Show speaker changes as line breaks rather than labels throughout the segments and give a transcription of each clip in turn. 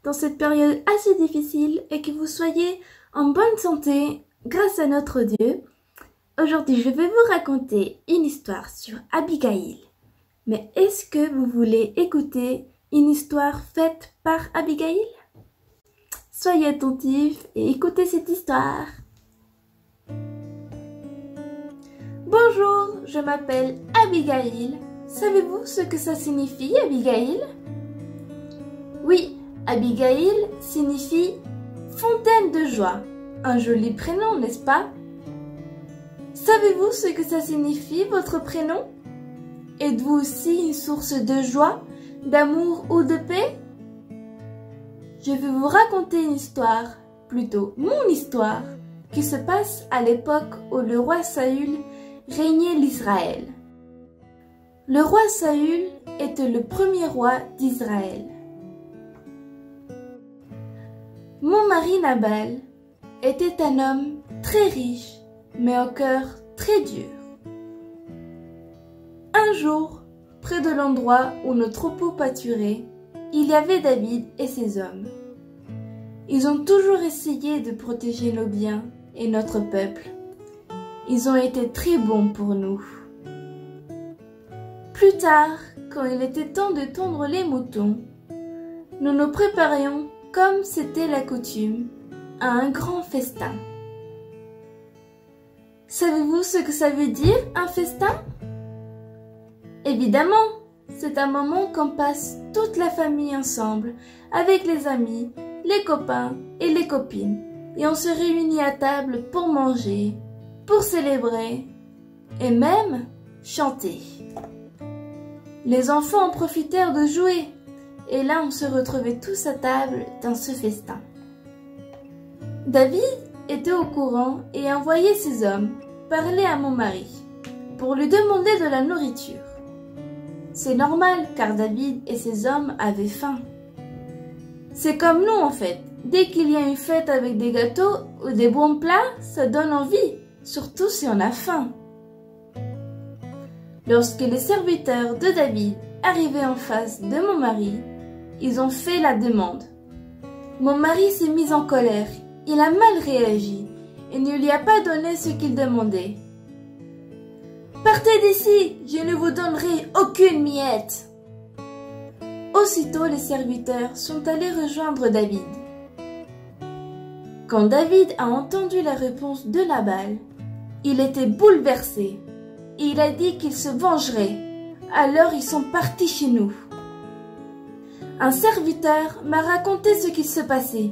Dans cette période assez difficile et que vous soyez en bonne santé grâce à notre Dieu. Aujourd'hui, je vais vous raconter une histoire sur Abigail. Mais est-ce que vous voulez écouter une histoire faite par Abigail? Soyez attentifs et écoutez cette histoire. Bonjour, je m'appelle Abigail. Savez-vous ce que ça signifie, Abigail? Oui, Abigail signifie fontaine de joie. Un joli prénom, n'est-ce pas? Savez-vous ce que ça signifie, votre prénom? Êtes-vous aussi une source de joie, d'amour ou de paix? Je vais vous raconter une histoire, plutôt mon histoire, qui se passe à l'époque où le roi Saül régnait l'Israël. Le roi Saül était le premier roi d'Israël. Mon mari Nabal était un homme très riche, mais au cœur très dur. Un jour, près de l'endroit où nos troupeaux pâturaient, il y avait David et ses hommes. Ils ont toujours essayé de protéger nos biens et notre peuple. Ils ont été très bons pour nous. Plus tard, quand il était temps de tondre les moutons, nous nous préparions, comme c'était la coutume, à un grand festin. Savez-vous ce que ça veut dire, un festin? Évidemment, c'est un moment qu'on passe toute la famille ensemble, avec les amis, les copains et les copines, et on se réunit à table pour manger, pour célébrer, et même chanter. Les enfants en profitèrent de jouer, et là on se retrouvait tous à table dans ce festin. David était au courant et envoyait ses hommes parler à mon mari pour lui demander de la nourriture. C'est normal car David et ses hommes avaient faim. C'est comme nous en fait, dès qu'il y a une fête avec des gâteaux ou des bons plats, ça donne envie, surtout si on a faim. Lorsque les serviteurs de David arrivaient en face de mon mari, ils ont fait la demande. Mon mari s'est mis en colère, il a mal réagi et ne lui a pas donné ce qu'il demandait. « Partez d'ici, je ne vous donnerai aucune miette !» Aussitôt les serviteurs sont allés rejoindre David. Quand David a entendu la réponse de Nabal, il était bouleversé et il a dit qu'il se vengerait. Alors ils sont partis chez nous. Un serviteur m'a raconté ce qu'il se passait.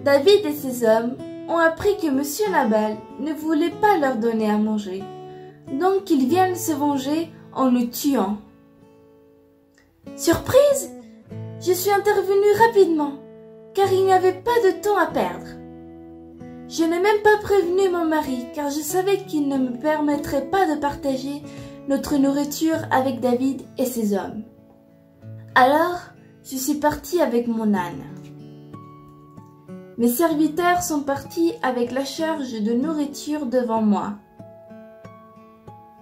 David et ses hommes ont appris que monsieur Nabal ne voulait pas leur donner à manger. Donc ils viennent se venger en le tuant. Surprise! Je suis intervenue rapidement, car il n'y avait pas de temps à perdre. Je n'ai même pas prévenu mon mari, car je savais qu'il ne me permettrait pas de partager notre nourriture avec David et ses hommes. Alors, je suis partie avec mon âne. Mes serviteurs sont partis avec la charge de nourriture devant moi.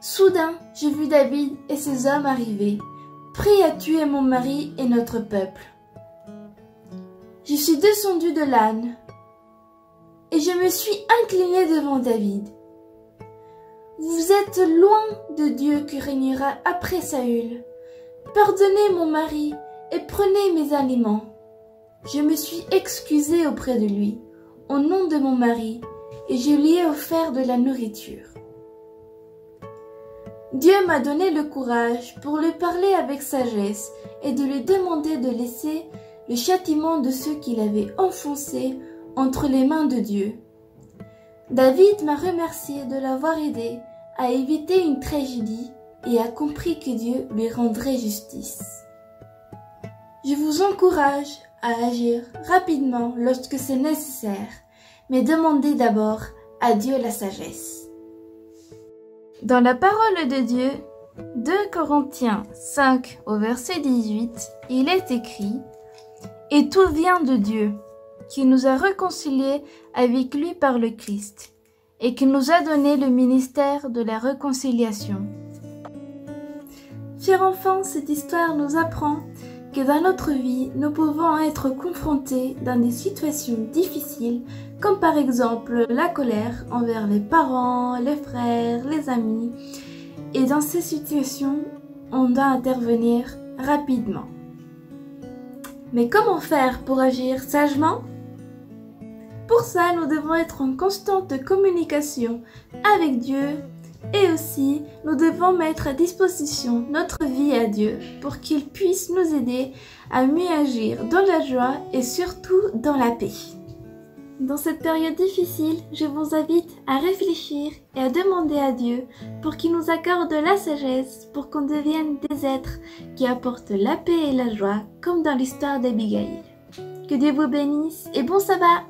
Soudain, j'ai vu David et ses hommes arriver, prêts à tuer mon mari et notre peuple. Je suis descendue de l'âne et je me suis inclinée devant David. Vous êtes loin de Dieu qui régnera après Saül. Pardonnez mon mari et prenez mes aliments. Je me suis excusée auprès de lui, au nom de mon mari, et je lui ai offert de la nourriture. Dieu m'a donné le courage pour lui parler avec sagesse et de lui demander de laisser le châtiment de ceux qu'il avait enfoncés entre les mains de Dieu. David m'a remercié de l'avoir aidé à éviter une tragédie et a compris que Dieu lui rendrait justice. Je vous encourage à agir rapidement lorsque c'est nécessaire, mais demandez d'abord à Dieu la sagesse. Dans la parole de Dieu, 2 Corinthiens 5 au verset 18, il est écrit « Et tout vient de Dieu, qui nous a réconciliés avec lui par le Christ, et qui nous a donné le ministère de la réconciliation. » Chers enfants, cette histoire nous apprend que dans notre vie, nous pouvons être confrontés dans des situations difficiles, comme par exemple la colère envers les parents, les frères, les amis. Et dans ces situations, on doit intervenir rapidement. Mais comment faire pour agir sagement? Pour ça, nous devons être en constante communication avec Dieu et aussi nous devons mettre à disposition notre vie à Dieu pour qu'il puisse nous aider à mieux agir dans la joie et surtout dans la paix. Dans cette période difficile, je vous invite à réfléchir et à demander à Dieu pour qu'il nous accorde la sagesse pour qu'on devienne des êtres qui apportent la paix et la joie comme dans l'histoire d'Abigail. Que Dieu vous bénisse et bon sabbat!